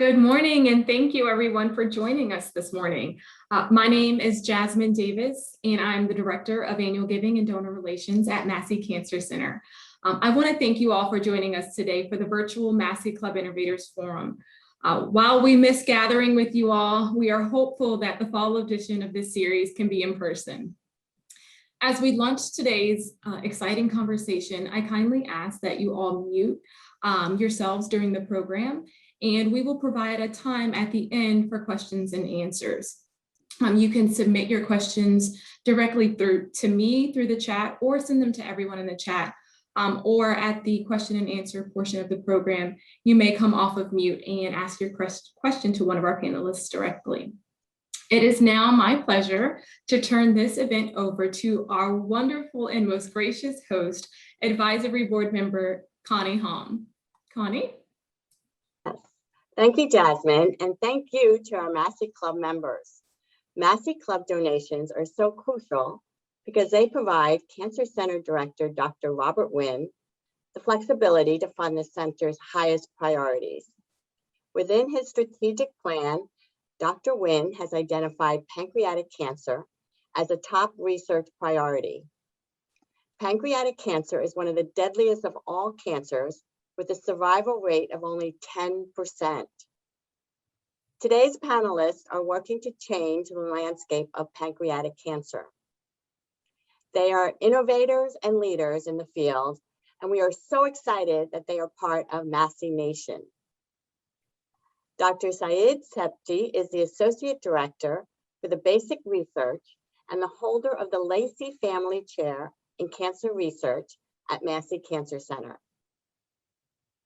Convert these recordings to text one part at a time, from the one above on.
Good morning, and thank you everyone for joining us this morning. My name is Jasmine Davis, and I'm the Director of Annual Giving and Donor Relations at Massey Cancer Center. I want to thank you all for joining us today for the virtual Massey Club Innovators Forum. While we miss gathering with you all, we are hopeful that the fall edition of this series can be in person. As we launch today's exciting conversation, I kindly ask that you all mute yourselves during the program, and we will provide a time at the end for questions and answers. You can submit your questions directly to me through the chat, or send them to everyone in the chat, or at the question and answer portion of the program, you may come off of mute and ask your question to one of our panelists directly. It is now my pleasure to turn this event over to our wonderful and most gracious host, Advisory Board Member Connie Hom. Connie? Yes. Thank you, Jasmine, and thank you to our Massey Club members. Massey Club donations are so crucial because they provide Cancer Center Director Dr. Robert Wynn the flexibility to fund the center's highest priorities. Within his strategic plan, Dr. Wynn has identified pancreatic cancer as a top research priority. Pancreatic cancer is one of the deadliest of all cancers, with a survival rate of only 10%. Today's panelists are working to change the landscape of pancreatic cancer. They are innovators and leaders in the field, and we are so excited that they are part of Massey Nation. Dr. Pdzi Inhibitor is the Associate Director for the Basic Research and the holder of the Lacey Family Chair in Cancer Research at Massey Cancer Center,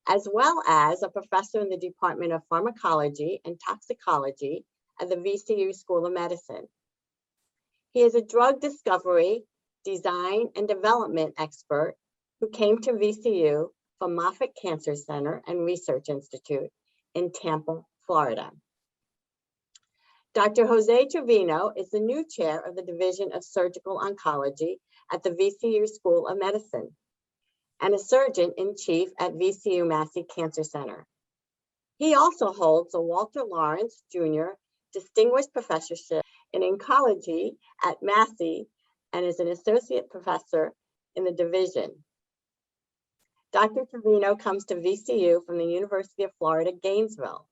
as well as a professor in the Department of Pharmacology and Toxicology at the VCU School of Medicine. He is a drug discovery, design, and development expert who came to VCU from Moffitt Cancer Center and Research Institute in Tampa, Florida. Dr. Jose Trevino is the new chair of the Division of Surgical Oncology at the VCU School of Medicine and a surgeon-in-chief at VCU Massey Cancer Center. He also holds a Walter Lawrence Jr. Distinguished Professorship in Oncology at Massey and is an associate professor in the division. Dr. Trevino comes to VCU from the University of Florida, Gainesville.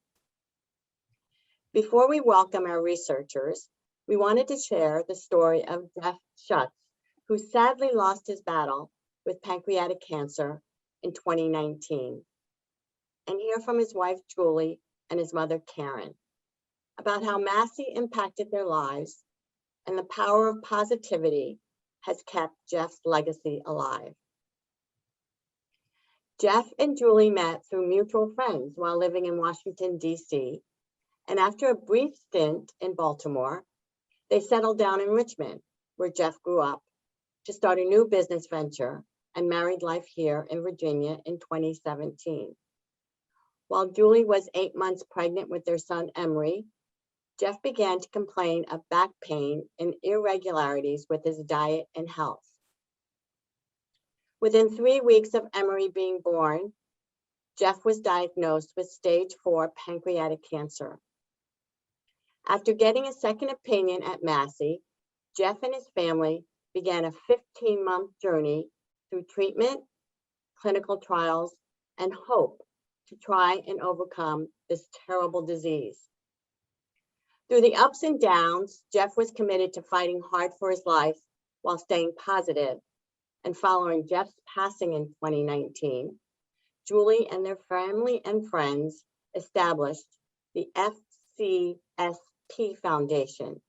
Before we welcome our researchers, we wanted to share the story of Jeff Schutz, who sadly lost his battle with pancreatic cancer in 2019, and hear from his wife, Julie, and his mother, Karen, about how Massey impacted their lives and the power of positivity has kept Jeff's legacy alive. Jeff and Julie met through mutual friends while living in Washington, D.C., and after a brief stint in Baltimore, they settled down in Richmond, where Jeff grew up, to start a new business venture and married life here in Virginia in 2017. While Julie was 8 months pregnant with their son, Emery, Jeff began to complain of back pain and irregularities with his diet and health. Within 3 weeks of Emery being born, Jeff was diagnosed with stage 4 pancreatic cancer. After getting a second opinion at Massey, Jeff and his family began a 15-month journey through treatment, clinical trials, and hope to try and overcome this terrible disease. Through the ups and downs, Jeff was committed to fighting hard for his life while staying positive. And following Jeff's passing in 2019, Julie and their family and friends established the FCSP Foundation,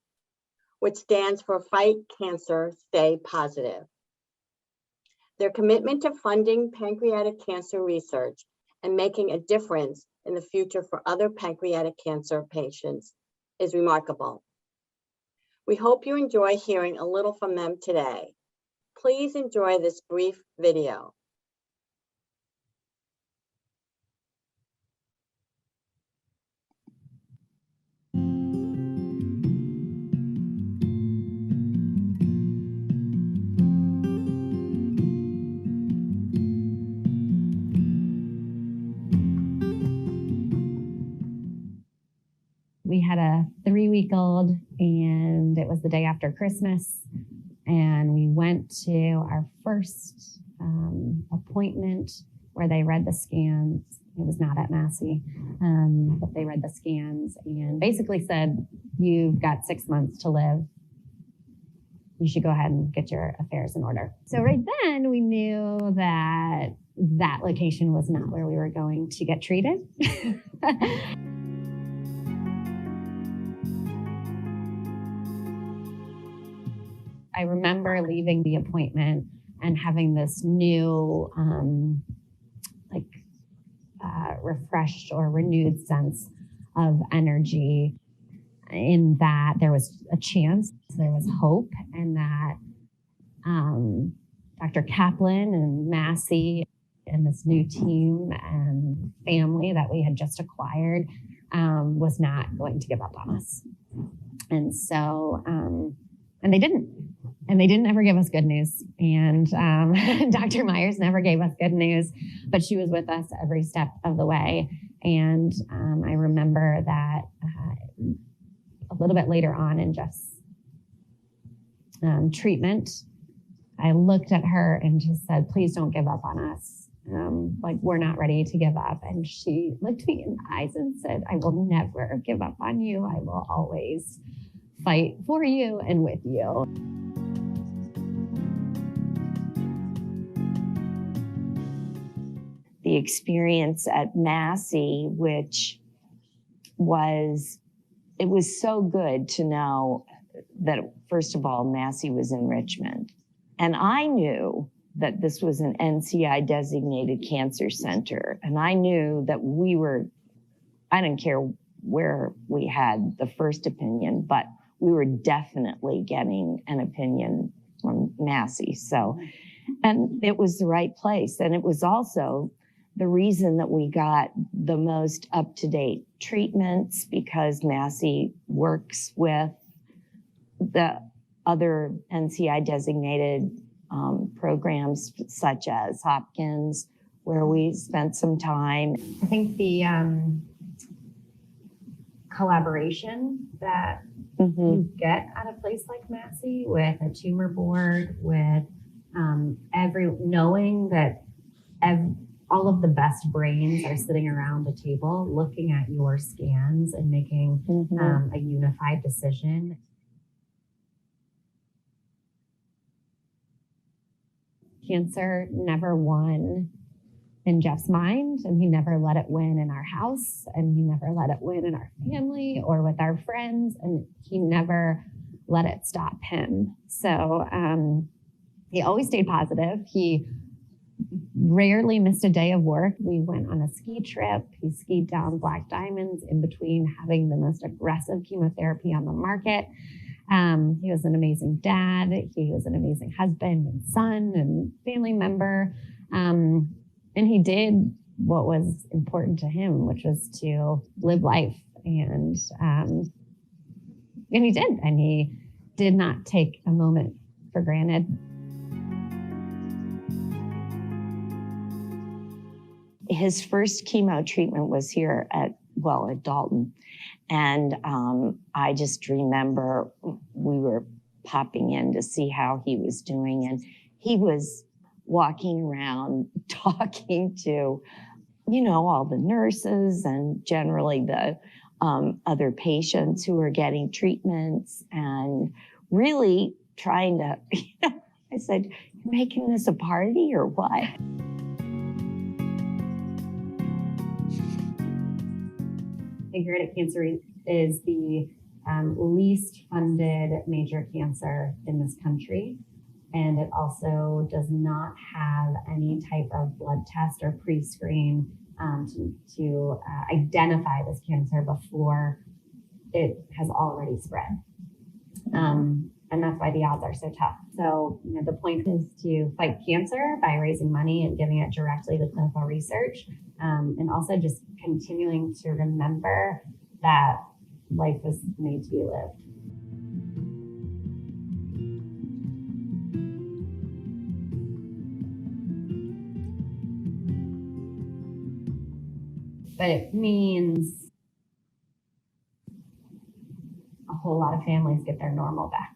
which stands for Fight Cancer, Stay Positive. Their commitment to funding pancreatic cancer research and making a difference in the future for other pancreatic cancer patients is remarkable. We hope you enjoy hearing a little from them today. Please enjoy this brief video. 3-week-old, and it was the day after Christmas. And we went to our first appointment where they read the scans. It was not at Massey, but they read the scans and basically said, you've got 6 months to live. You should go ahead and get your affairs in order. So right then we knew that that location was not where we were going to get treated. I remember leaving the appointment and having this new, refreshed or renewed sense of energy, in that there was a chance, there was hope, and that Dr. Kaplan and Massey and this new team and family that we had just acquired was not going to give up on us. And so, and they didn't. And they didn't ever give us good news. And Dr. Myers never gave us good news, but she was with us every step of the way. And I remember that a little bit later on in Jeff's treatment, I looked at her and just said, please don't give up on us. We're not ready to give up. And she looked me in the eyes and said, I will never give up on you. I will always fight for you and with you. The experience at Massey, which was, it was so good to know that, first of all, Massey was in Richmond. And I knew that this was an NCI designated cancer center. And I knew that I didn't care where we had the first opinion, but we were definitely getting an opinion from Massey. So, and it was the right place. And it was also the reason that we got the most up-to-date treatments, because Massey works with the other NCI designated programs such as Hopkins, where we spent some time. I think the collaboration that you get at a place like Massey, with a tumor board, with knowing that all of the best brains are sitting around the table looking at your scans and making a unified decision. Cancer never won in Jeff's mind, and he never let it win in our house, and he never let it win in our family or with our friends, and he never let it stop him. So he always stayed positive. He rarely missed a day of work. We went on a ski trip. He skied down Black Diamonds in between having the most aggressive chemotherapy on the market. He was an amazing dad. He was an amazing husband and son and family member. And he did what was important to him, which was to live life. And he did. And he did not take a moment for granted. His first chemo treatment was here at Dalton. And I just remember we were popping in to see how he was doing. And he was walking around talking to, all the nurses and generally the other patients who were getting treatments, and really trying to, I said, "You're making this a party or what?" Pancreatic cancer is the least funded major cancer in this country. And it also does not have any type of blood test or pre-screen to identify this cancer before it has already spread. And that's why the odds are so tough. So, the point is to fight cancer by raising money and giving it directly to clinical research. And also just continuing to remember that life was made to be lived. But it means a whole lot of families get their normal back.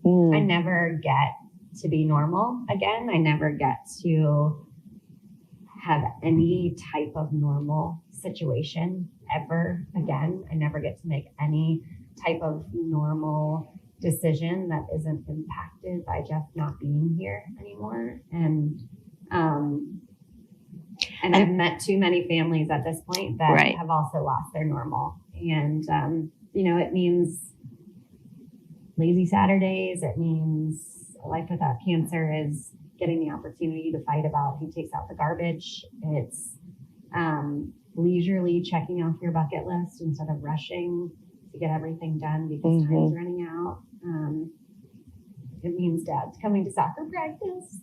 I Mm. never get to be normal again. I never get to have any type of normal situation ever again. I never get to make any type of normal decision that isn't impacted by Jeff not being here anymore. And I've met too many families at this point that Right. have also lost their normal. And, it means lazy Saturdays. It means a life without cancer is getting the opportunity to fight about who takes out the garbage. It's leisurely checking off your bucket list instead of rushing to get everything done because time's running out. It means dad's coming to soccer practice.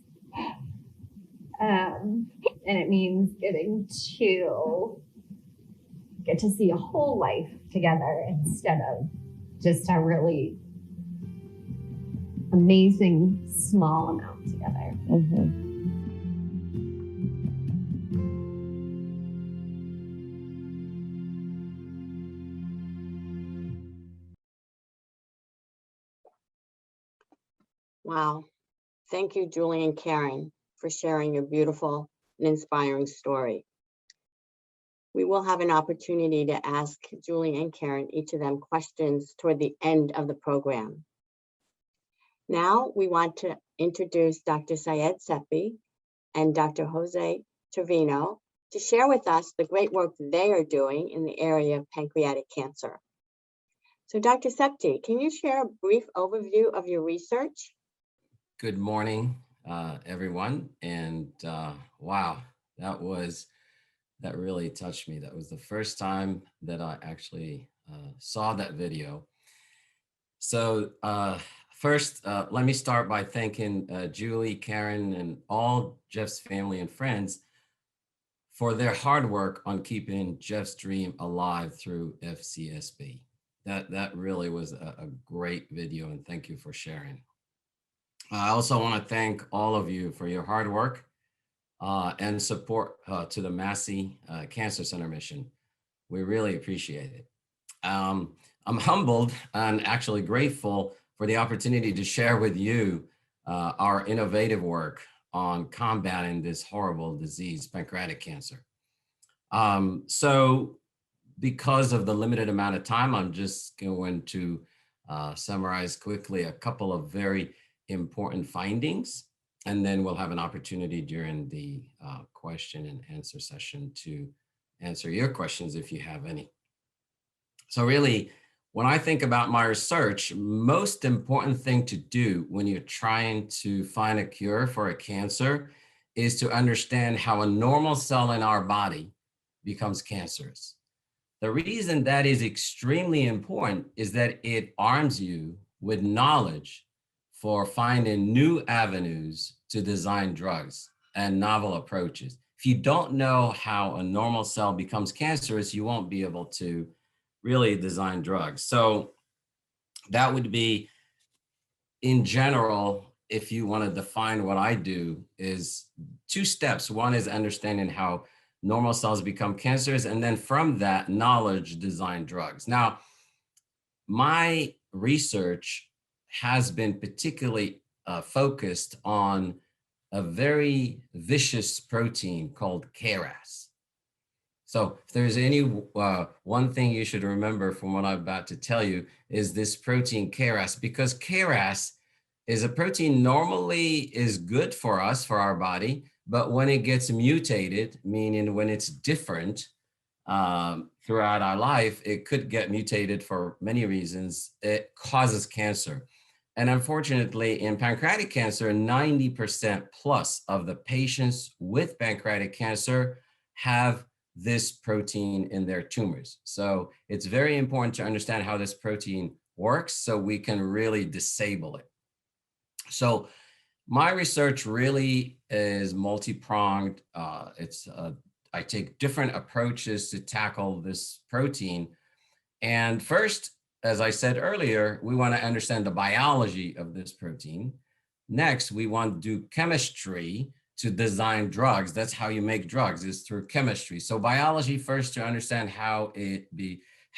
And it means getting to get to see a whole life together instead of just a really amazing small amount together. Mhm. Wow. Thank you, Julie and Karen, for sharing your beautiful and inspiring story. We will have an opportunity to ask Julie and Karen, each of them, questions toward the end of the program. Now we want to introduce Dr. Syed Seppi and Dr. Jose Trevino to share with us the great work they are doing in the area of pancreatic cancer. So Dr. Seppi, can you share a brief overview of your research? Good morning, everyone. And wow, that really touched me. That was the first time that I actually saw that video. So first, let me start by thanking Julie, Karen, and all Jeff's family and friends for their hard work on keeping Jeff's dream alive through FCSB. That really was a great video, and thank you for sharing. I also want to thank all of you for your hard work and support to the Massey Cancer Center mission. We really appreciate it. I'm humbled and actually grateful for the opportunity to share with you our innovative work on combating this horrible disease, pancreatic cancer. So because of the limited amount of time, I'm just going to summarize quickly a couple of very important findings, and then we'll have an opportunity during the question and answer session to answer your questions if you have any. So really, when I think about my research, most important thing to do when you're trying to find a cure for a cancer is to understand how a normal cell in our body becomes cancerous. The reason that is extremely important is that it arms you with knowledge for finding new avenues to design drugs and novel approaches. If you don't know how a normal cell becomes cancerous, you won't be able to really design drugs. So that would be, in general, if you want to define what I do, is two steps. One is understanding how normal cells become cancerous, and then from that knowledge, design drugs. Now, my research has been particularly focused on a very vicious protein called KRAS. So if there's any one thing you should remember from what I'm about to tell you is this protein KRAS, because KRAS is a protein normally is good for us, for our body, but when it gets mutated, meaning when it's different throughout our life, it could get mutated for many reasons. It causes cancer. And unfortunately, in pancreatic cancer, 90% plus of the patients with pancreatic cancer have this protein in their tumors. So it's very important to understand how this protein works so we can really disable it. So my research really is multi-pronged. I take different approaches to tackle this protein. And first, as I said earlier, we want to understand the biology of this protein. Next, we want to do chemistry to design drugs. That's how you make drugs, is through chemistry. So biology first, to understand how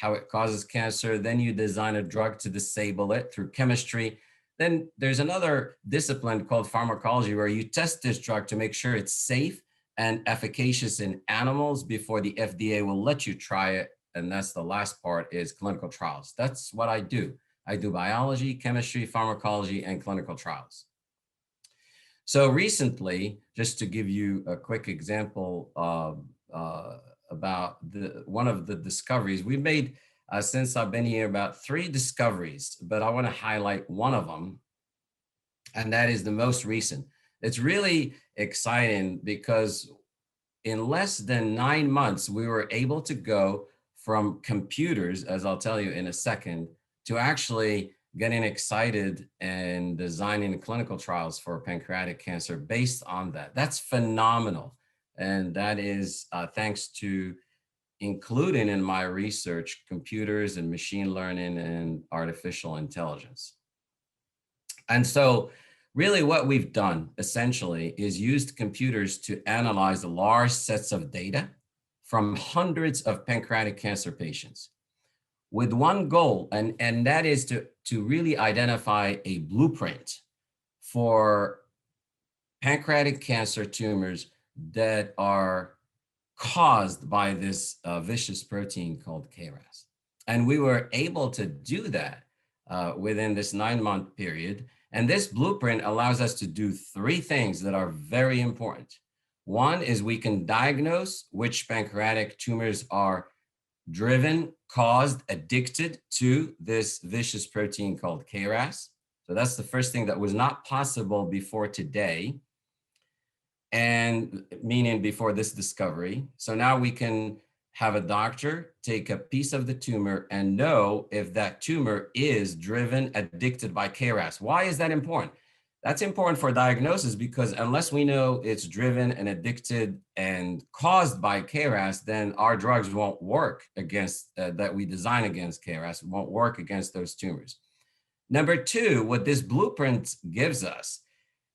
how it causes cancer. Then you design a drug to disable it through chemistry. Then there's another discipline called pharmacology where you test this drug to make sure it's safe and efficacious in animals before the FDA will let you try it. And that's the last part, is clinical trials. That's what I do. I do biology, chemistry, pharmacology, and clinical trials. So recently, just to give you a quick example about one of the discoveries we've made since I've been here, about 3 discoveries, but I want to highlight one of them, and that is the most recent. It's really exciting because in less than 9 months, we were able to go from computers, as I'll tell you in a second, to actually getting excited and designing clinical trials for pancreatic cancer based on that. That's phenomenal. And that is thanks to including in my research computers and machine learning and artificial intelligence. And so really what we've done essentially is used computers to analyze large sets of data from hundreds of pancreatic cancer patients with one goal, and that is to really identify a blueprint for pancreatic cancer tumors that are caused by this vicious protein called KRAS. And we were able to do that within this 9-month period. And this blueprint allows us to do 3 things that are very important. One is we can diagnose which pancreatic tumors are driven, caused, addicted to this vicious protein called KRAS. So that's the first thing that was not possible before today, and meaning before this discovery. So now we can have a doctor take a piece of the tumor and know if that tumor is driven, addicted by KRAS. Why is that important? That's important for diagnosis because unless we know it's driven and addicted and caused by KRAS, then our drugs won't work against, that we design against KRAS, won't work against those tumors. Number 2, what this blueprint gives us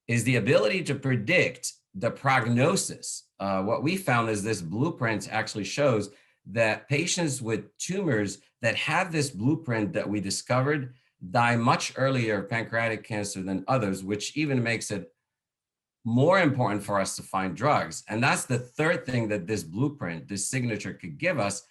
is the ability to predict the prognosis. What we found is this blueprint actually shows that patients with tumors that have this blueprint that we discovered die much earlier of pancreatic cancer than others, which even makes it more important for us to find drugs. And that's the third thing that this blueprint, this signature could give us,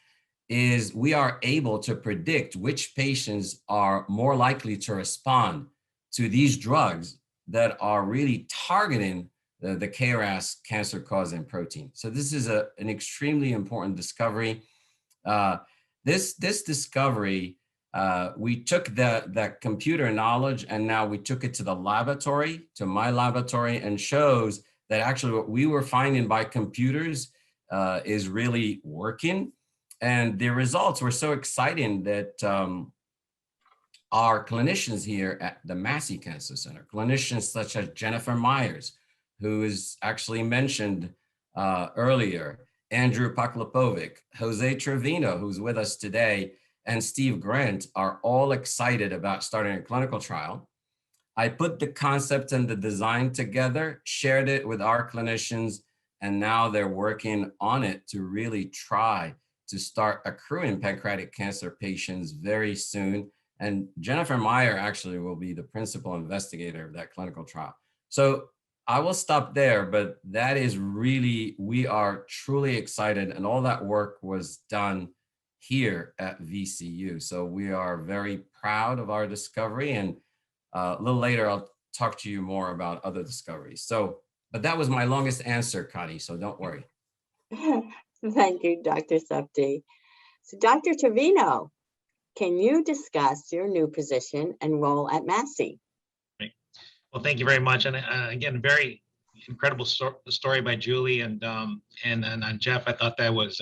is we are able to predict which patients are more likely to respond to these drugs that are really targeting the KRAS cancer-causing protein. So this is an extremely important discovery. This discovery, we took that computer knowledge and now we took it to the laboratory, to my laboratory, and shows that actually what we were finding by computers is really working. And the results were so exciting that our clinicians here at the Massey Cancer Center, clinicians such as Jennifer Myers, who is actually mentioned earlier, Andrew Paklapovic, Jose Trevino, who's with us today, and Steve Grant are all excited about starting a clinical trial. I put the concept and the design together, shared it with our clinicians, and now they're working on it to really try to start accruing pancreatic cancer patients very soon. And Jennifer Meyer actually will be the principal investigator of that clinical trial. So I will stop there, but that is really, we are truly excited, and all that work was done here at VCU. So we are very proud of our discovery, and a little later I'll talk to you more about other discoveries. So, but that was my longest answer, Connie, so don't worry. Thank you, Dr. Sapti. So Dr. Trevino, can you discuss your new position and role at Massey? Well, thank you very much. And again, very incredible story by Julie and on Jeff. I thought that was,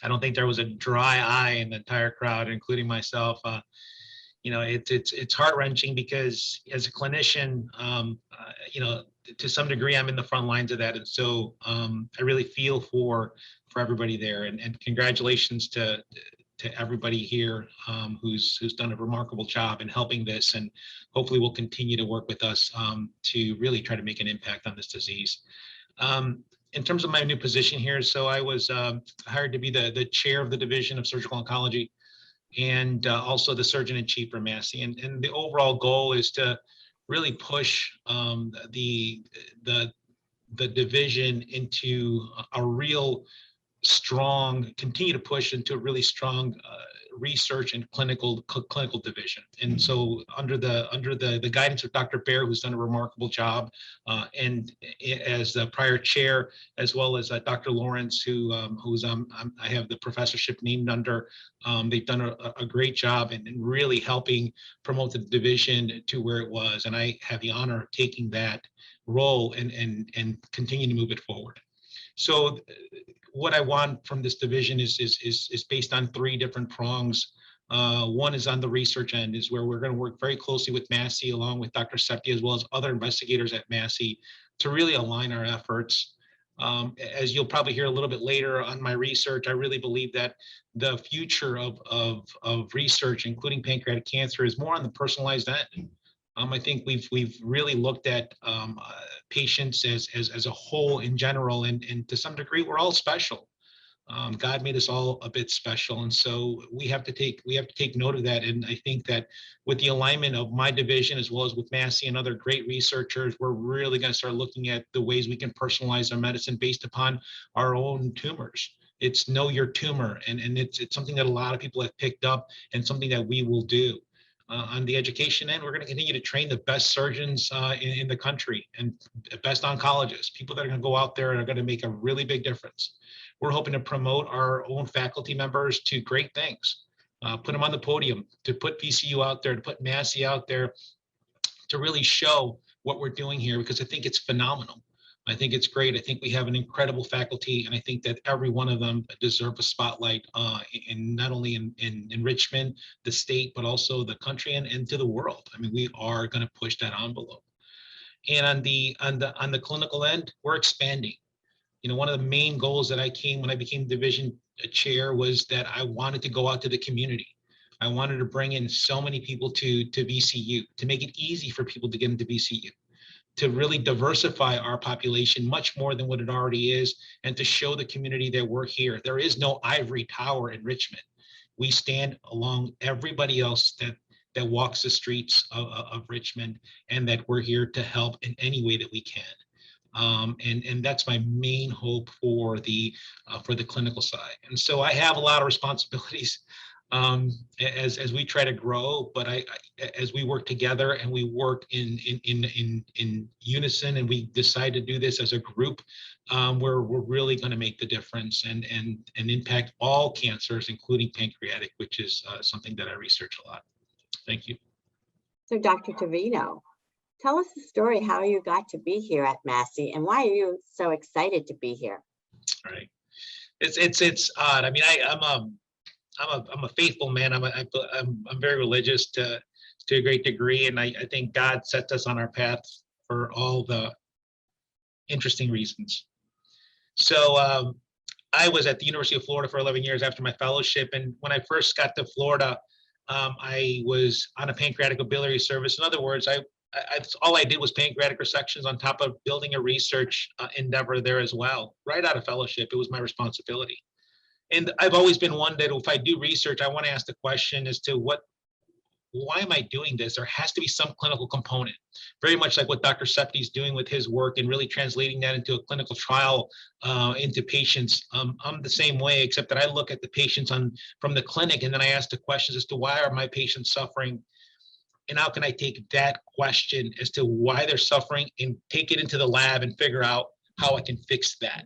I don't think there was a dry eye in the entire crowd, including myself. You know, it's heart-wrenching because as a clinician, you know, to some degree, I'm in the front lines of that. And so I really feel for everybody there, and congratulations to everybody here who's done a remarkable job in helping this, and hopefully will continue to work with us to really try to make an impact on this disease. In terms of my new position here, so I was hired to be the chair of the Division of Surgical Oncology. and also the surgeon in chief for Massey. And the overall goal is to really push the division into a real strong, continue to push into a really strong research and clinical division. And so under the guidance of Dr. Baer, who's done a remarkable job, and as the prior chair, as well as Dr. Lawrence, who's I have the professorship named under, they've done a great job in really helping promote the division to where it was. And I have the honor of taking that role and continue to move it forward. So what I want from this division is based on 3 different prongs. One is on the research end, is where we're going to work very closely with Massey, along with Dr. Septi, as well as other investigators at Massey, to really align our efforts. As you'll probably hear a little bit later on my research, I really believe that the future of research, including pancreatic cancer, is more on the personalized end. I think we've really looked at patients as a whole in general, and to some degree, we're all special. God made us all a bit special, and so we have to take note of that. And I think that with the alignment of my division, as well as with Massey and other great researchers, we're really going to start looking at the ways we can personalize our medicine based upon our own tumors. It's know your tumor, and it's something that a lot of people have picked up, and something that we will do. On the education end, we're going to continue to train the best surgeons in the country and best oncologists, people that are going to go out there and are going to make a really big difference. We're hoping to promote our own faculty members to great things, put them on the podium, to put VCU out there, to put Massey out there, to really show what we're doing here, because I think it's phenomenal. I think it's great. I think we have an incredible faculty, and I think that every one of them deserve a spotlight in not only in Richmond, the state, but also the country and to the world. I mean, we are going to push that envelope. And on the clinical end, we're expanding. You know, one of the main goals that when I became division chair was that I wanted to go out to the community. I wanted to bring in so many people to VCU, to make it easy for people to get into VCU, to really diversify our population much more than what it already is, and to show the community that we're here. There is no ivory tower in Richmond. We stand along everybody else that walks the streets of Richmond, and that we're here to help in any way that we can. And that's my main hope for the clinical side. And so I have a lot of responsibilities as we try to grow, but as we work together and we work in unison, and we decide to do this as a group, we're really going to make the difference and impact all cancers, including pancreatic, which is something that I research a lot. Thank you. So Dr. Trevino, tell us the story how you got to be here at Massey, and why are you so excited to be here? All right. It's odd. I mean, I'm a faithful man. I'm very religious to a great degree, and I think God sets us on our path for all the interesting reasons. So I was at the University of Florida for 11 years after my fellowship, and when I first got to Florida, I was on a pancreatic biliary service. In other words, all I did was pancreatic resections on top of building a research endeavor there as well. Right out of fellowship, it was my responsibility. And I've always been one that if I do research, I want to ask the question as to why am I doing this? There has to be some clinical component, very much like what Dr. Septi is doing with his work and really translating that into a clinical trial into patients. I'm the same way, except that I look at the patients from the clinic, and then I ask the questions as to why are my patients suffering, and how can I take that question as to why they're suffering and take it into the lab and figure out how I can fix that.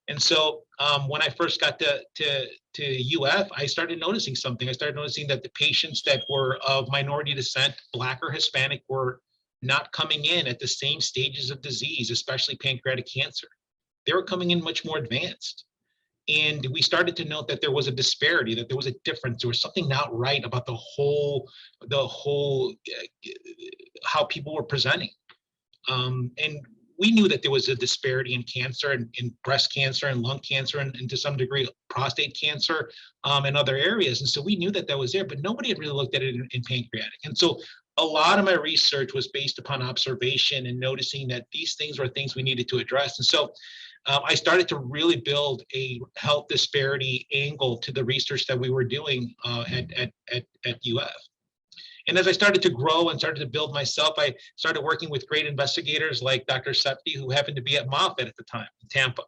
And so when I first got to UF, I started noticing something. I started noticing that the patients that were of minority descent, Black or Hispanic, were not coming in at the same stages of disease, especially pancreatic cancer. They were coming in much more advanced. And we started to note that there was a disparity, that there was a difference. There was something not right about the whole how people were presenting. And we knew that there was a disparity in cancer, and in breast cancer and lung cancer, and to some degree prostate cancer and other areas. And so we knew that was there, but nobody had really looked at it in pancreatic. And so a lot of my research was based upon observation and noticing that these things were things we needed to address. And so I started to really build a health disparity angle to the research that we were doing at UF. And as I started to grow and started to build myself, I started working with great investigators like Dr. Septi, who happened to be at Moffitt at the time in Tampa.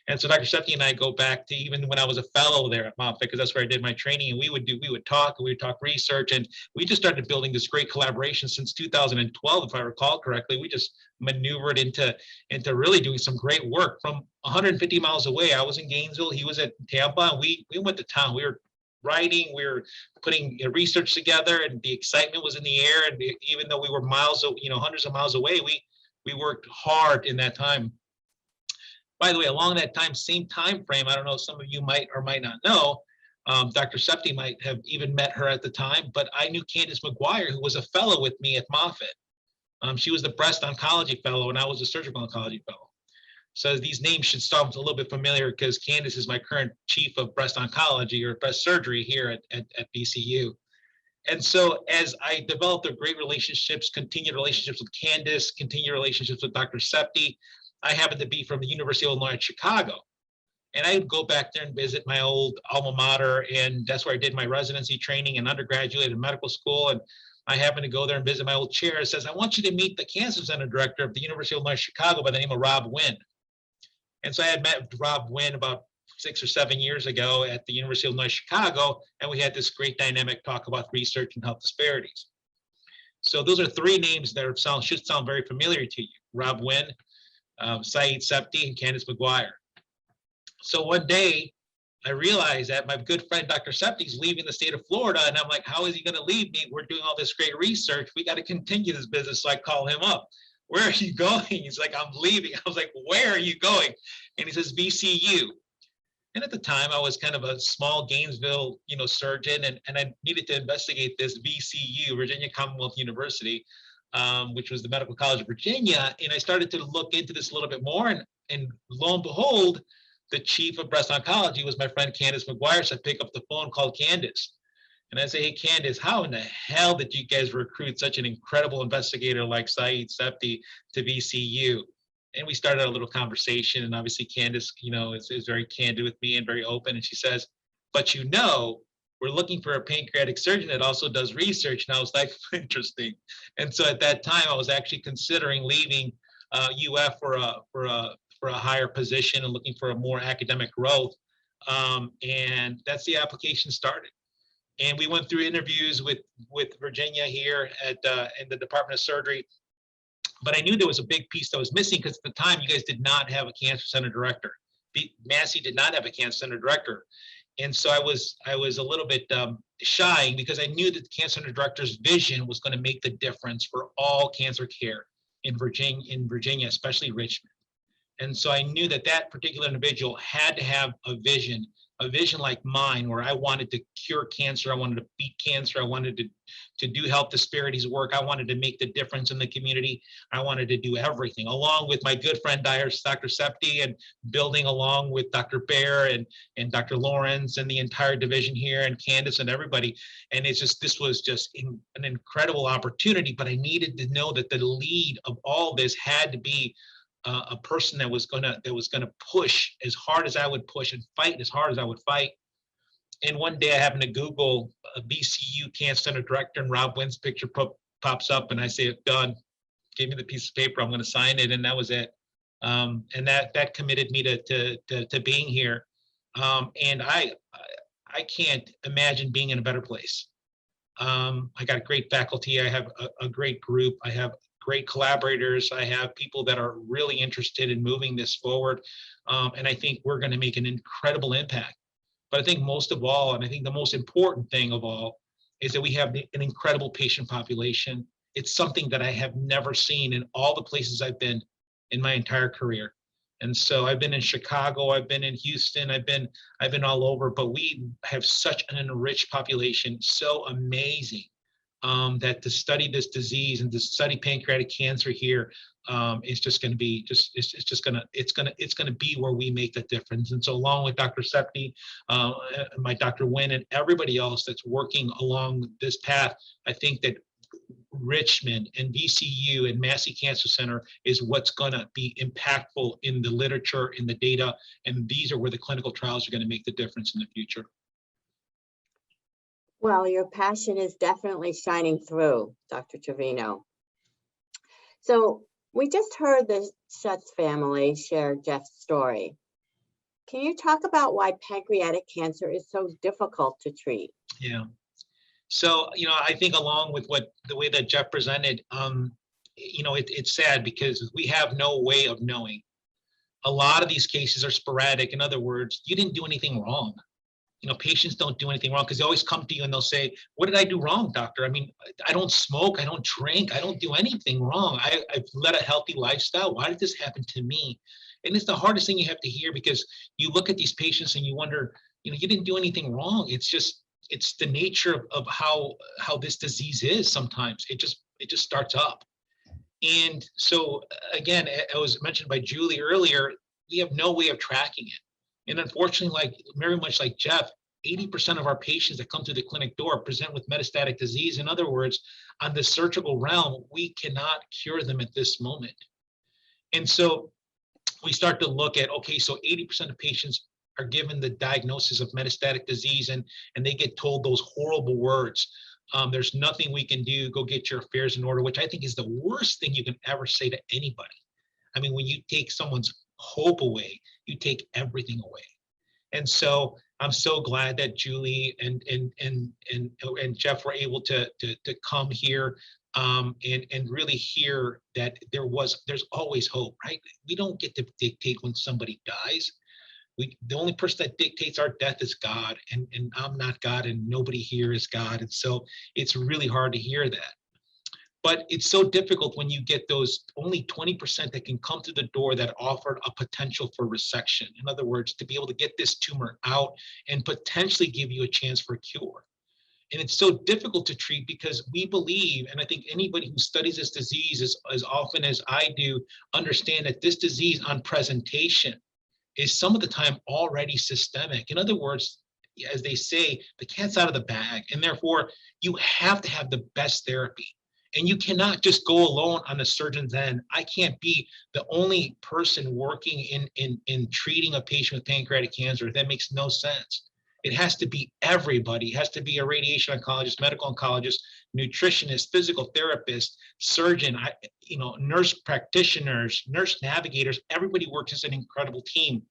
And so Dr. Septi and I go back to even when I was a fellow there at Moffitt, because that's where I did my training. And we would talk research, and we just started building this great collaboration since 2012, if I recall correctly. We just maneuvered into really doing some great work from 150 miles away. I was in Gainesville, he was at Tampa, and we went to town. We were writing, we were putting research together, and the excitement was in the air. And even though we were hundreds of miles away, we worked hard in that time. By the way, along that same time frame, I don't know, some of you might or might not know, Dr. Septi might have even met her at the time, but I knew Candace McGuire, who was a fellow with me at Moffitt. She was the breast oncology fellow, and I was a surgical oncology fellow. So these names should sound a little bit familiar because Candace is my current chief of breast oncology or breast surgery here at VCU. And so as I developed great relationships, continued relationships with Candace, continued relationships with Dr. Septi, I happened to be from the University of Illinois at Chicago. And I would go back there and visit my old alma mater, and that's where I did my residency training and undergraduate in medical school. And I happened to go there and visit my old chair. It says, I want you to meet the Cancer Center director of the University of Illinois Chicago by the name of Rob Wynn. And so I had met Rob Wynn about 6 or 7 years ago at the University of Illinois Chicago, and we had this great dynamic talk about research and health disparities. So those are three names that should sound very familiar to you: Rob Wynn, Saeed Septi, and Candace McGuire. So one day I realized that my good friend Dr. Septi is leaving the state of Florida, and I'm like, how is he going to leave me? We're doing all this great research. We got to continue this business. So I call him up. Where are you going? He's like, I'm leaving. I was like, where are you going? And he says, VCU. And at the time, I was kind of a small Gainesville, surgeon, and I needed to investigate this VCU, Virginia Commonwealth University, which was the Medical College of Virginia. And I started to look into this a little bit more, and lo and behold, the chief of breast oncology was my friend Candace McGuire. So I pick up the phone, called Candace. And I say, hey, Candace, how in the hell did you guys recruit such an incredible investigator like Saeed Septi to VCU? And we started a little conversation. And obviously, Candace, is very candid with me and very open. And she says, but we're looking for a pancreatic surgeon that also does research. And I was like, interesting. And so at that time, I was actually considering leaving UF for a higher position and looking for a more academic growth. And that's the application started. And we went through interviews with Virginia here in the Department of Surgery. But I knew there was a big piece that was missing because at the time you guys did not have a cancer center director. Massey did not have a cancer center director. And so I was a little bit shy because I knew that the cancer center director's vision was going to make the difference for all cancer care in Virginia, especially Richmond. And so I knew that particular individual had to have a vision like mine, where I wanted to cure cancer, I wanted to beat cancer, I wanted to do health disparities work, I wanted to make the difference in the community, I wanted to do everything, along with my good friend Dr. Septi, and building along with Dr. Bear and Dr. Lawrence and the entire division here, and Candace and everybody. And this was just an incredible opportunity, but I needed to know that the lead of all this had to be a person that was gonna push as hard as I would push and fight as hard as I would fight. And one day I happened to Google a VCU Cancer Center director, and Rob Wynn's picture pops up, and I say, done. Give me the piece of paper, I'm gonna sign it, and that was it. And that committed me to being here. And I can't imagine being in a better place. I got a great faculty, I have a great group, I have great collaborators. I have people that are really interested in moving this forward. And I think we're going to make an incredible impact. But I think most of all, and I think the most important thing of all, is that we have an incredible patient population. It's something that I have never seen in all the places I've been in my entire career. And so I've been in Chicago, I've been in Houston, I've been all over, but we have such an enriched population, so amazing. That to study this disease and to study pancreatic cancer here is just going to be it's going to be where we make the difference. And so along with Dr. Septi, my Dr. Wynn, and everybody else that's working along this path, I think that Richmond and VCU and Massey Cancer Center is what's going to be impactful in the literature, in the data, and these are where the clinical trials are going to make the difference in the future. Well, your passion is definitely shining through, Dr. Trevino. So we just heard the Schutz family share Jeff's story. Can you talk about why pancreatic cancer is so difficult to treat? Yeah. So, I think along with the way that Jeff presented, it's sad because we have no way of knowing. A lot of these cases are sporadic. In other words, you didn't do anything wrong. Patients don't do anything wrong because they always come to you and they'll say, what did I do wrong, doctor? I mean, I don't smoke, I don't drink, I don't do anything wrong. I've led a healthy lifestyle. Why did this happen to me? And it's the hardest thing you have to hear because you look at these patients and you wonder, you didn't do anything wrong. It's the nature of how this disease is sometimes. It just starts up. And so again, it was mentioned by Julie earlier, we have no way of tracking it. And unfortunately, very much like Jeff, 80% of our patients that come through the clinic door present with metastatic disease. In other words, on the surgical realm, we cannot cure them at this moment. And so we start to look at, okay, so 80% of patients are given the diagnosis of metastatic disease and they get told those horrible words. There's nothing we can do, go get your affairs in order, which I think is the worst thing you can ever say to anybody. I mean, when you take someone's hope away, you take everything away. And so I'm so glad that Julie and Jeff were able to come here and really hear that there's always hope, right? We don't get to dictate when somebody dies. The only person that dictates our death is God, and I'm not God, and nobody here is God. And so it's really hard to hear that. But it's so difficult when you get those only 20% that can come through the door that offered a potential for resection. In other words, to be able to get this tumor out and potentially give you a chance for a cure. And it's so difficult to treat because we believe, and I think anybody who studies this disease as often as I do, understand that this disease on presentation is some of the time already systemic. In other words, as they say, the cat's out of the bag, and therefore you have to have the best therapy. And you cannot just go alone on the surgeon's end. I can't be the only person working in treating a patient with pancreatic cancer. That makes no sense. It has to be everybody. It has to be a radiation oncologist, medical oncologist, nutritionist, physical therapist, surgeon, nurse practitioners, nurse navigators. Everybody works as an incredible team.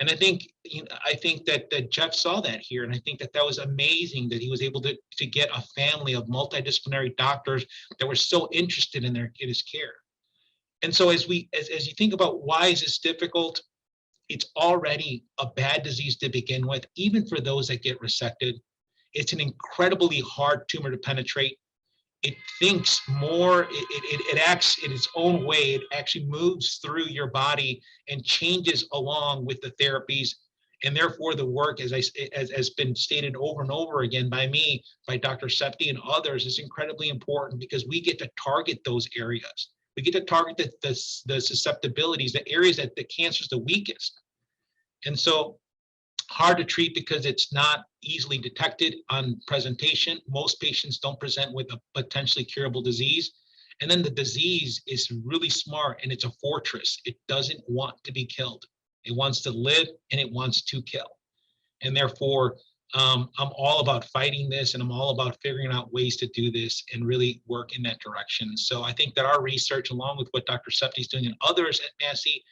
And I think that Jeff saw that here, and I think that was amazing that he was able to get a family of multidisciplinary doctors that were so interested in his care. And so as you think about why is this difficult, it's already a bad disease to begin with, even for those that get resected. It's an incredibly hard tumor to penetrate. It thinks more, it acts in its own way. It actually moves through your body and changes along with the therapies. And therefore the work, as has been stated over and over again by me, by Dr. Septi and others, is incredibly important because we get to target those areas. We get to target the susceptibilities, the areas that the cancer is the weakest. And so hard to treat because it's not easily detected on presentation. Most patients don't present with a potentially curable disease. And then the disease is really smart and it's a fortress. It doesn't want to be killed. It wants to live and it wants to kill. And therefore, I'm all about fighting this and I'm all about figuring out ways to do this and really work in that direction. So I think that our research, along with what Dr. Septi is doing and others at Massey,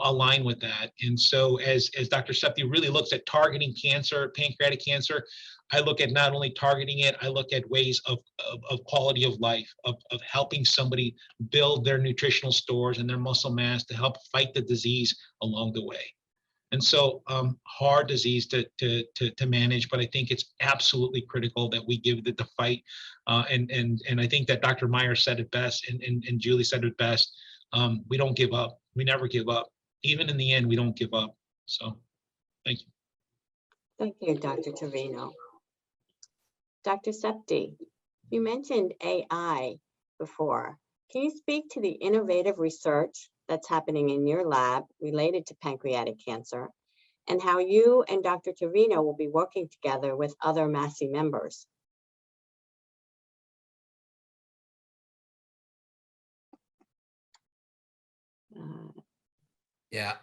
align with that. And so as Dr. Septi really looks at targeting cancer, pancreatic cancer, I look at not only targeting it, I look at ways of quality of life, of helping somebody build their nutritional stores and their muscle mass to help fight the disease along the way. And so hard disease to manage, but I think it's absolutely critical that we give the fight. And I think that Dr. Meyer said it best and Julie said it best. We don't give up. We never give up. Even in the end, we don't give up. So thank you. Thank you, Dr. Trevino. Dr. Septi, you mentioned AI before. Can you speak to the innovative research that's happening in your lab related to pancreatic cancer and how you and Dr. Trevino will be working together with other Massey members? Yeah,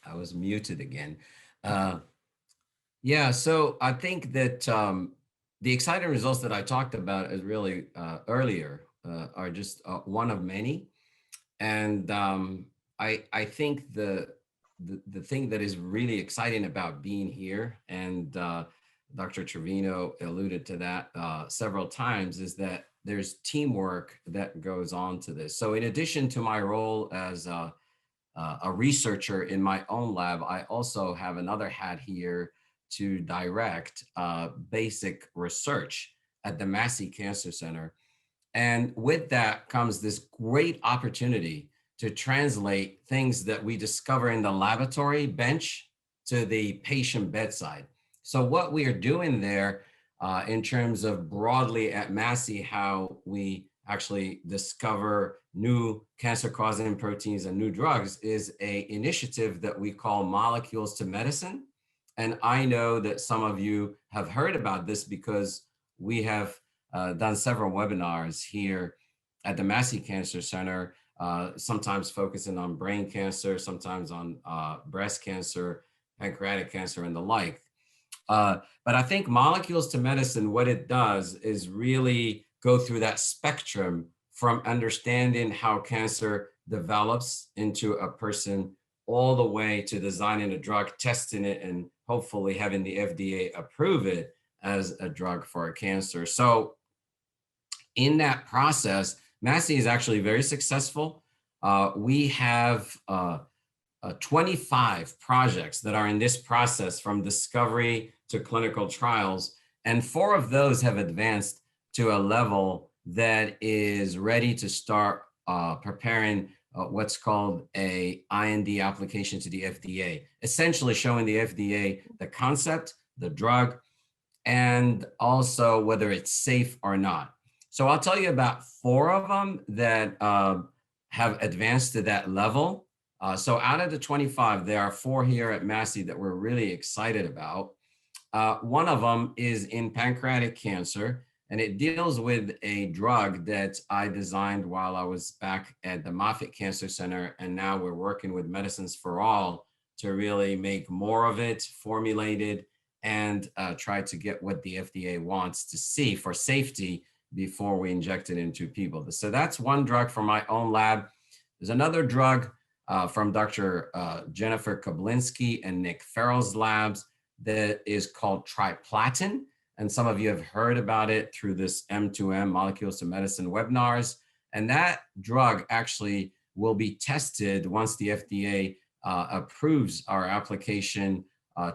I was muted again. Yeah, so I think that the exciting results that I talked about is really earlier are just one of many. And I think the thing that is really exciting about being here, and Dr. Trevino alluded to that several times, is that there's teamwork that goes on to this. So in addition to my role as a researcher in my own lab, I also have another hat here to direct basic research at the Massey Cancer Center. And with that comes this great opportunity to translate things that we discover in the laboratory bench to the patient bedside. So what we are doing there in terms of broadly at Massey, how we actually discover new cancer-causing proteins and new drugs, is an initiative that we call Molecules to Medicine. And I know that some of you have heard about this because we have done several webinars here at the Massey Cancer Center, sometimes focusing on brain cancer, sometimes on breast cancer, pancreatic cancer, and the like. But I think Molecules to Medicine, what it does is really go through that spectrum from understanding how cancer develops into a person all the way to designing a drug, testing it, and hopefully having the FDA approve it as a drug for a cancer. So in that process, Massey is actually very successful. We have 25 projects that are in this process from discovery to clinical trials, and 4 of those have advanced to a level that is ready to start preparing what's called a IND application to the FDA, essentially showing the FDA the concept, the drug, and also whether it's safe or not. So I'll tell you about 4 of them that have advanced to that level. So out of the 25, there are 4 here at Massey that we're really excited about. One of them is in pancreatic cancer, and it deals with a drug that I designed while I was back at the Moffitt Cancer Center, and now we're working with Medicines for All to really make more of it, formulate it, and try to get what the FDA wants to see for safety before we inject it into people. So that's one drug from my own lab. There's another drug from Dr. Jennifer Koblinski and Nick Farrell's labs that is called Triplatin. And some of you have heard about it through this M2M, Molecules to Medicine webinars. And that drug actually will be tested once the FDA approves our application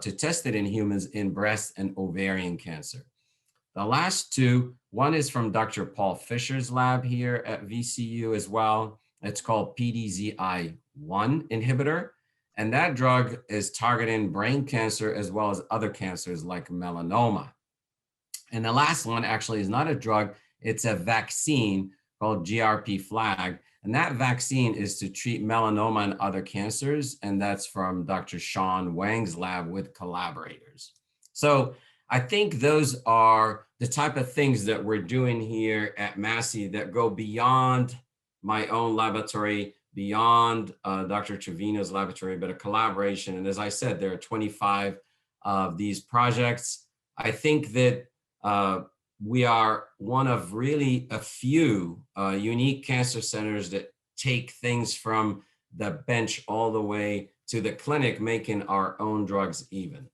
to test it in humans in breast and ovarian cancer. The last 2, one is from Dr. Paul Fisher's lab here at VCU as well. It's called Pdzi Inhibitor. And that drug is targeting brain cancer as well as other cancers like melanoma. And the last one actually is not a drug, it's a vaccine called GRP Flag. And that vaccine is to treat melanoma and other cancers. And that's from Dr. Sean Wang's lab with collaborators. So I think those are the type of things that we're doing here at Massey that go beyond my own laboratory, beyond Dr. Trevino's laboratory, but a collaboration. And as I said, there are 25 of these projects. I think that we are one of really a few unique cancer centers that take things from the bench all the way to the clinic, making our own drugs even.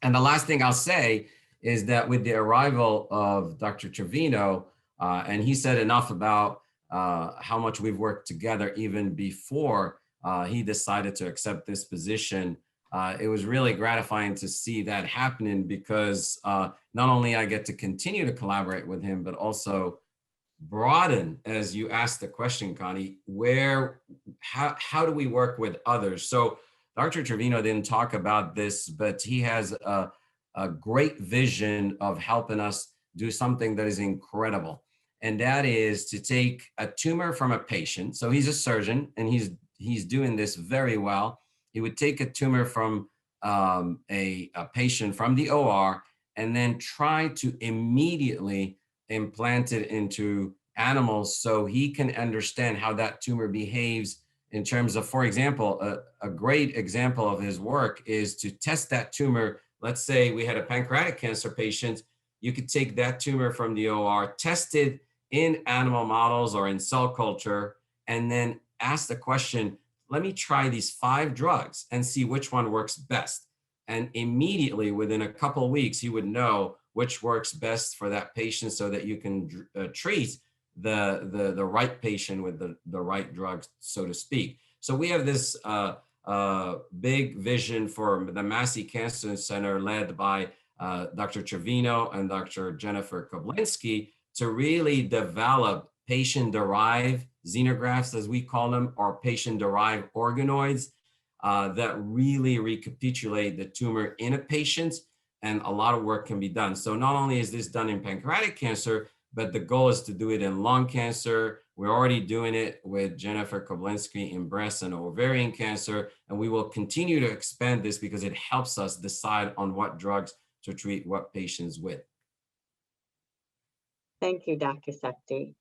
And the last thing I'll say is that with the arrival of Dr. Trevino, and he said enough about how much we've worked together even before he decided to accept this position. It was really gratifying to see that happening because not only I get to continue to collaborate with him, but also broaden, as you asked the question, Connie, how do we work with others? So Dr. Trevino didn't talk about this, but he has a great vision of helping us do something that is incredible. And that is to take a tumor from a patient. So he's a surgeon and he's doing this very well. He would take a tumor from a patient from the OR and then try to immediately implant it into animals so he can understand how that tumor behaves in terms of, for example, a great example of his work is to test that tumor. Let's say we had a pancreatic cancer patient. You could take that tumor from the OR, test it in animal models or in cell culture, and then ask the question, let me try these 5 drugs and see which one works best. And immediately within a couple of weeks, you would know which works best for that patient so that you can treat the right patient with the right drugs, so to speak. So we have this big vision for the Massey Cancer Center led by Dr. Trevino and Dr. Jennifer Koblinski to really develop patient-derived xenografts, as we call them, or patient-derived organoids that really recapitulate the tumor in a patient, and a lot of work can be done. So not only is this done in pancreatic cancer, but the goal is to do it in lung cancer. We're already doing it with Jennifer Koblinski in breast and ovarian cancer, and we will continue to expand this because it helps us decide on what drugs to treat what patients with. Thank you, Dr. Sethi.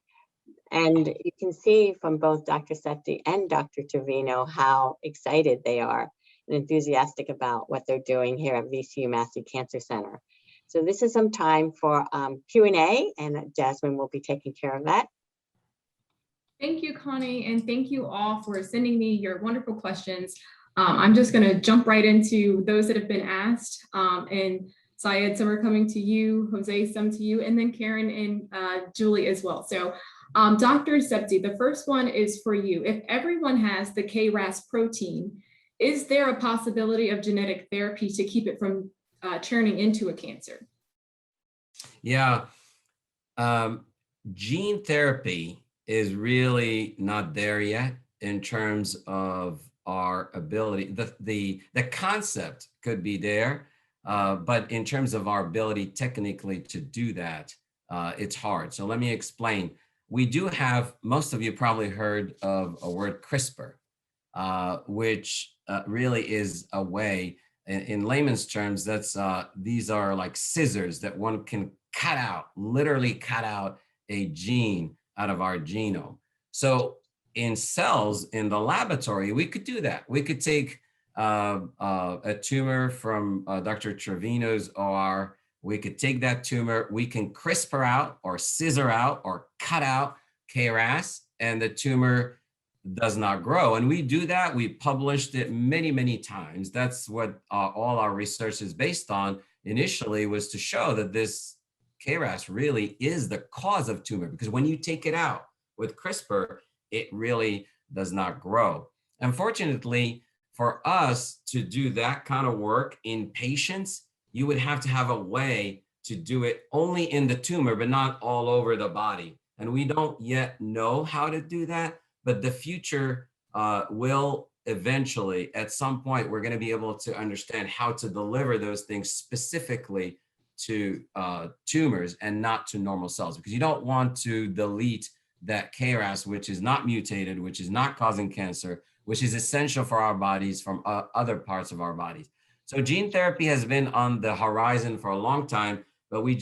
And you can see from both Dr. Sethi and Dr. Trevino how excited they are and enthusiastic about what they're doing here at VCU Massey Cancer Center. So this is some time for Q&A, and Jasmine will be taking care of that. Thank you, Connie, and thank you all for sending me your wonderful questions. I'm just going to jump right into those that have been asked. And Syed, some are coming to you, Jose, some to you, and then Karen and Julie as well. So Dr. Sethi, the first one is for you. If everyone has the KRAS protein, is there a possibility of genetic therapy to keep it from turning into a cancer? Yeah, gene therapy is really not there yet in terms of our ability. The concept could be there, but in terms of our ability technically to do that, it's hard. So let me explain. We do have, most of you probably heard of a word CRISPR, which really is a way, in layman's terms, that's these are like scissors that one can cut out, literally cut out a gene out of our genome. So in cells in the laboratory, we could do that. We could take a tumor from Dr. Trevino's OR. We could take that tumor, we can CRISPR out or scissor out or cut out KRAS, and the tumor does not grow. And we do that. We published it many, many times. That's what all our research is based on initially, was to show that this KRAS really is the cause of tumor, because when you take it out with CRISPR, it really does not grow. Unfortunately, for us to do that kind of work in patients, you would have to have a way to do it only in the tumor, but not all over the body. And we don't yet know how to do that, but the future will eventually, at some point, we're going to be able to understand how to deliver those things specifically to tumors and not to normal cells, because you don't want to delete that KRAS, which is not mutated, which is not causing cancer, which is essential for our bodies from other parts of our bodies. So gene therapy has been on the horizon for a long time, but we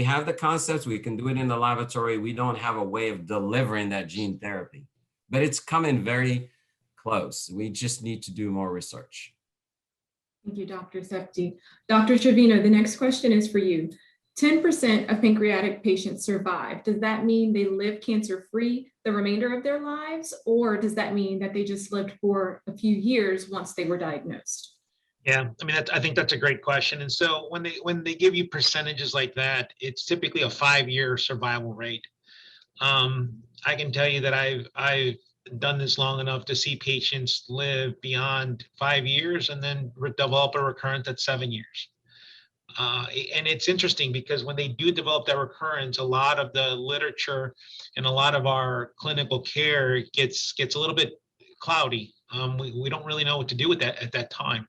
have the concepts, we can do it in the laboratory. We don't have a way of delivering that gene therapy, but it's coming very close. We just need to do more research. Thank you, Dr. Sethi. Dr. Trevino, the next question is for you. 10% of pancreatic patients survive. Does that mean they live cancer-free the remainder of their lives, or does that mean that they just lived for a few years once they were diagnosed? Yeah, I mean, I think that's a great question. And so when they give you percentages like that, it's typically a 5-year survival rate. I can tell you that I've done this long enough to see patients live beyond 5 years and then develop a recurrence at 7 years. And it's interesting because when they do develop that recurrence, a lot of the literature and a lot of our clinical care gets a little bit cloudy. We don't really know what to do with that at that time.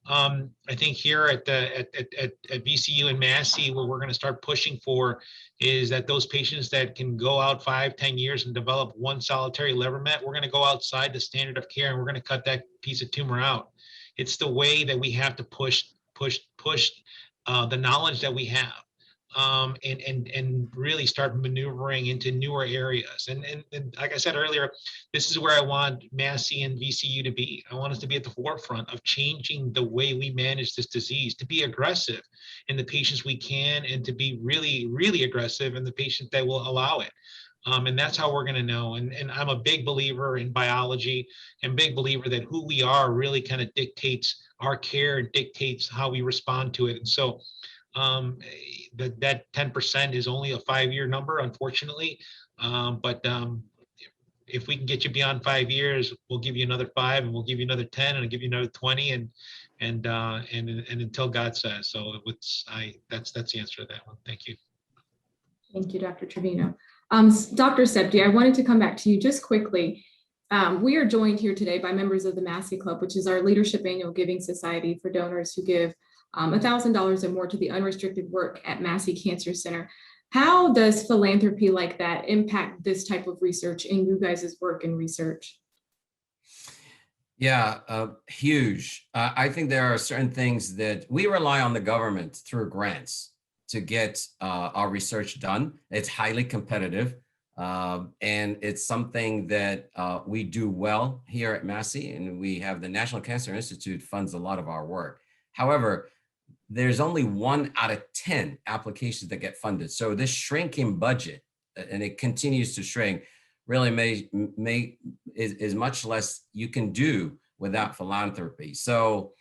I think here at VCU and Massey, what we're going to start pushing for is that those patients that can go out 5-10 years and develop one solitary liver met, we're going to go outside the standard of care and we're going to cut that piece of tumor out. It's the way that we have to push the knowledge that we have. and really start maneuvering into newer areas. And like I said earlier, this is where I want Massey and VCU to be. I want us to be at the forefront of changing the way we manage this disease, to be aggressive in the patients we can, and to be really, really aggressive in the patients that will allow it. And that's how we're going to know. And I'm a big believer in biology, and big believer that who we are really kind of dictates our care and dictates how we respond to it. And so that 10% is only a 5-year number, unfortunately. But if we can get you beyond 5 years, we'll give you another 5, and we'll give you another 10, and I'll give you another 20, and until God says. So that's the answer to that one. Thank you. Thank you, Dr. Trevino. Dr. Septi, I wanted to come back to you just quickly. We are joined here today by members of the Massey Club, which is our leadership annual giving society for donors who give $1,000 or more to the unrestricted work at Massey Cancer Center. How does philanthropy like that impact this type of research and you guys' work and research? Yeah, huge. I think there are certain things that we rely on the government through grants to get our research done. It's highly competitive, and it's something that we do well here at Massey, and we have the National Cancer Institute funds a lot of our work. However, there's only 1 out of 10 applications that get funded. So this shrinking budget, and it continues to shrink, really is much less you can do without philanthropy. So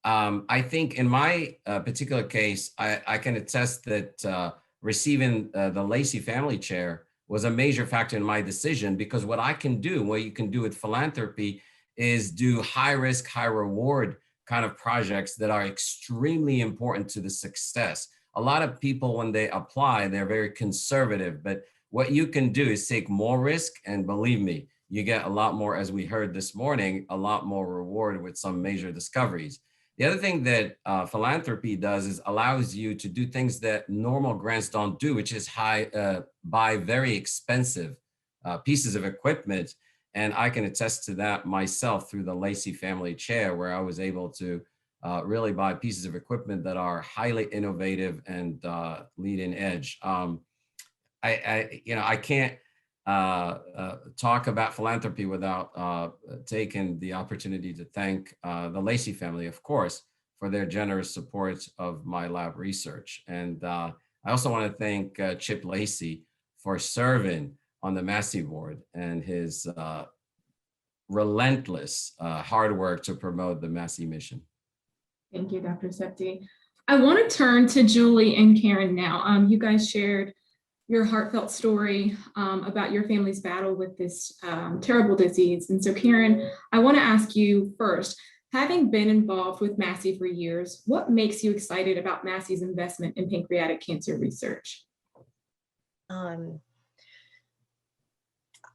I think in my particular case, I can attest that receiving the Lacey Family Chair was a major factor in my decision, because what I can do, what you can do with philanthropy, is do high risk, high reward kind of projects that are extremely important to the success. A lot of people, when they apply, they're very conservative, but what you can do is take more risk, and believe me, you get a lot more, as we heard this morning, a lot more reward with some major discoveries. The other thing that philanthropy does is allows you to do things that normal grants don't do, which is buy very expensive pieces of equipment. And I can attest to that myself through the Lacey Family Chair, where I was able to really buy pieces of equipment that are highly innovative and leading edge. I can't talk about philanthropy without taking the opportunity to thank the Lacey family, of course, for their generous support of my lab research. And I also want to thank Chip Lacey for serving on the Massey board and his relentless hard work to promote the Massey mission. Thank you, Dr. Septi. I want to turn to Julie and Karen now. You guys shared your heartfelt story about your family's battle with this terrible disease. And so Karen, I want to ask you first, having been involved with Massey for years, what makes you excited about Massey's investment in pancreatic cancer research?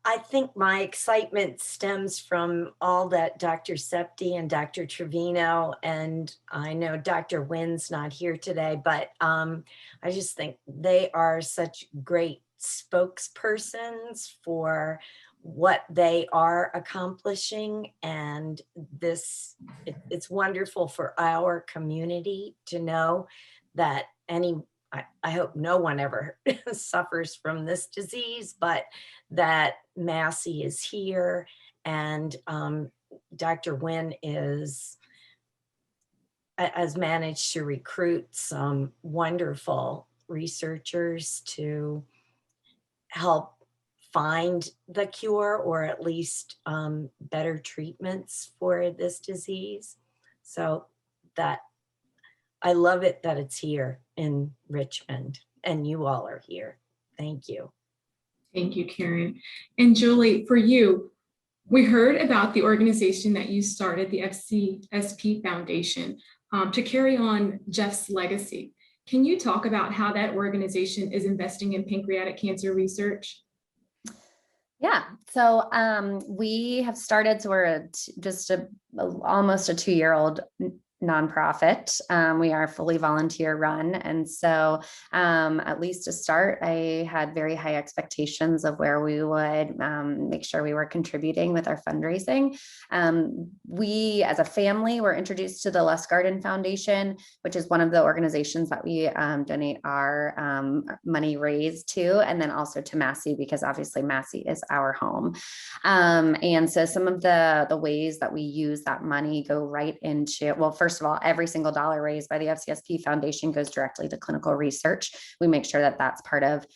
I think my excitement stems from all that Dr. Septi and Dr. Trevino, and I know Dr. Wynn's not here today, but I just think they are such great spokespersons for what they are accomplishing. And it's wonderful for our community to know that I hope no one ever suffers from this disease, but that Massey is here, and Dr. Wynn has managed to recruit some wonderful researchers to help find the cure, or at least better treatments for this disease. So that I love it that it's here in Richmond and you all are here. Thank you. Thank you, Karen. And Julie, for you, we heard about the organization that you started, the FCSP Foundation, to carry on Jeff's legacy. Can you talk about how that organization is investing in pancreatic cancer research? Yeah, so we have started, so we're just almost a 2-year-old nonprofit. We are fully volunteer run. And so at least to start, I had very high expectations of where we would make sure we were contributing with our fundraising. We as a family were introduced to the Lustgarten Foundation, which is one of the organizations that we donate our money raised to, and then also to Massey, because obviously Massey is our home. And so some of the ways that we use that money go right into, well, first of all, every single dollar raised by the FCSP Foundation goes directly to clinical research. We make sure that that's part of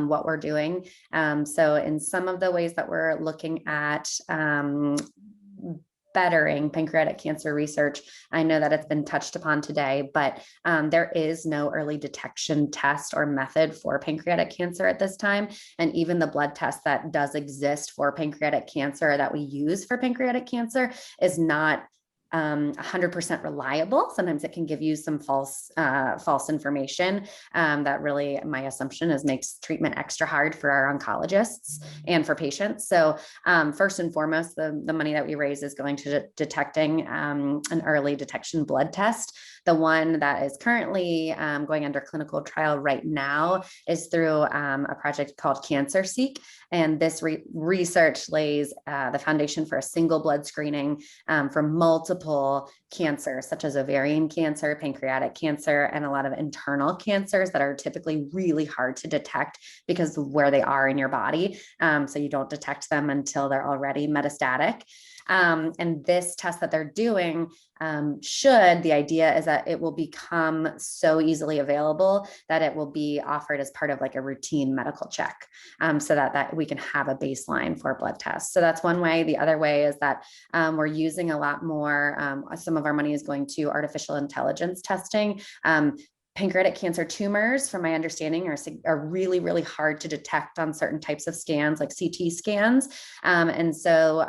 what we're doing. So in some of the ways that we're looking at bettering pancreatic cancer research, I know that it's been touched upon today, but there is no early detection test or method for pancreatic cancer at this time. And even the blood test that does exist for pancreatic cancer that we use for pancreatic cancer is not 100% reliable. Sometimes it can give you some false information that really, my assumption is, makes treatment extra hard for our oncologists and for patients. So first and foremost, the money that we raise is going to detecting an early detection blood test. The one that is currently going under clinical trial right now is through a project called CancerSeek. And this research lays the foundation for a single blood screening for multiple cancers, such as ovarian cancer, pancreatic cancer, and a lot of internal cancers that are typically really hard to detect because of where they are in your body. So you don't detect them until they're already metastatic. And this test that they're doing the idea is that it will become so easily available that it will be offered as part of like a routine medical check, so that we can have a baseline for blood tests. So that's one way. The other way is that we're using a lot more, some of our money is going to artificial intelligence testing. Pancreatic cancer tumors, from my understanding, are really, really hard to detect on certain types of scans, like CT scans. And so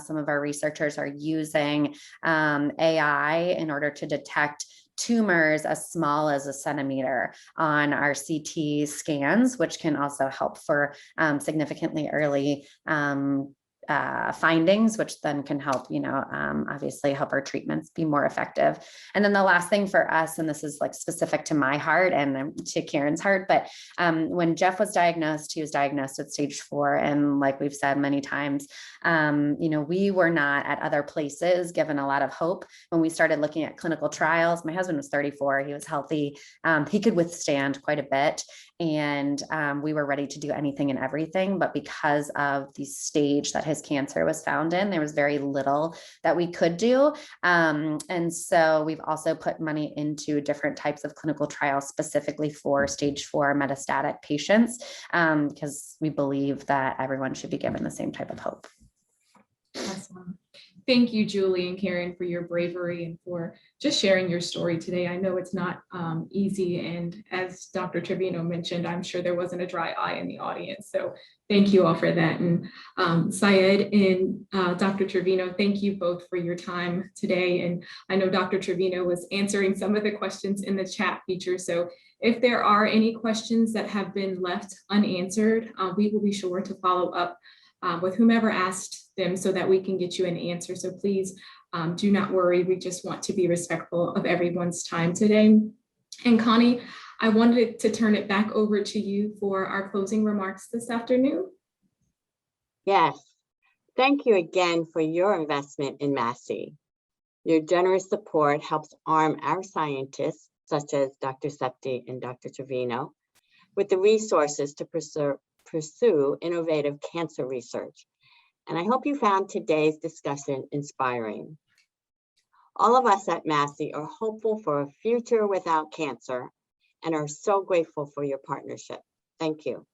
some of our researchers are using AI in order to detect tumors as small as a centimeter on our CT scans, which can also help for significantly early findings, which then can help, obviously help our treatments be more effective. And then the last thing for us, and this is like specific to my heart and to Karen's heart, but when Jeff was diagnosed, he was diagnosed at stage 4. And like we've said many times, we were not at other places given a lot of hope. When we started looking at clinical trials, my husband was 34, he was healthy, he could withstand quite a bit. And we were ready to do anything and everything, but because of the stage that his cancer was found in, there was very little that we could do. And so we've also put money into different types of clinical trials specifically for stage 4 metastatic patients, because we believe that everyone should be given the same type of hope. Awesome. Thank you, Julie and Karen, for your bravery and for just sharing your story today. I know it's not easy. And as Dr. Trevino mentioned, I'm sure there wasn't a dry eye in the audience. So thank you all for that. And Syed and Dr. Trevino, thank you both for your time today. And I know Dr. Trevino was answering some of the questions in the chat feature. So if there are any questions that have been left unanswered, we will be sure to follow up with whomever asked them so that we can get you an answer. So please do not worry. We just want to be respectful of everyone's time today. And Connie, I wanted to turn it back over to you for our closing remarks this afternoon. Yes, thank you again for your investment in Massey. Your generous support helps arm our scientists, such as Dr. Septi and Dr. Trevino, with the resources to pursue innovative cancer research. And I hope you found today's discussion inspiring. All of us at Massey are hopeful for a future without cancer and are so grateful for your partnership. Thank you.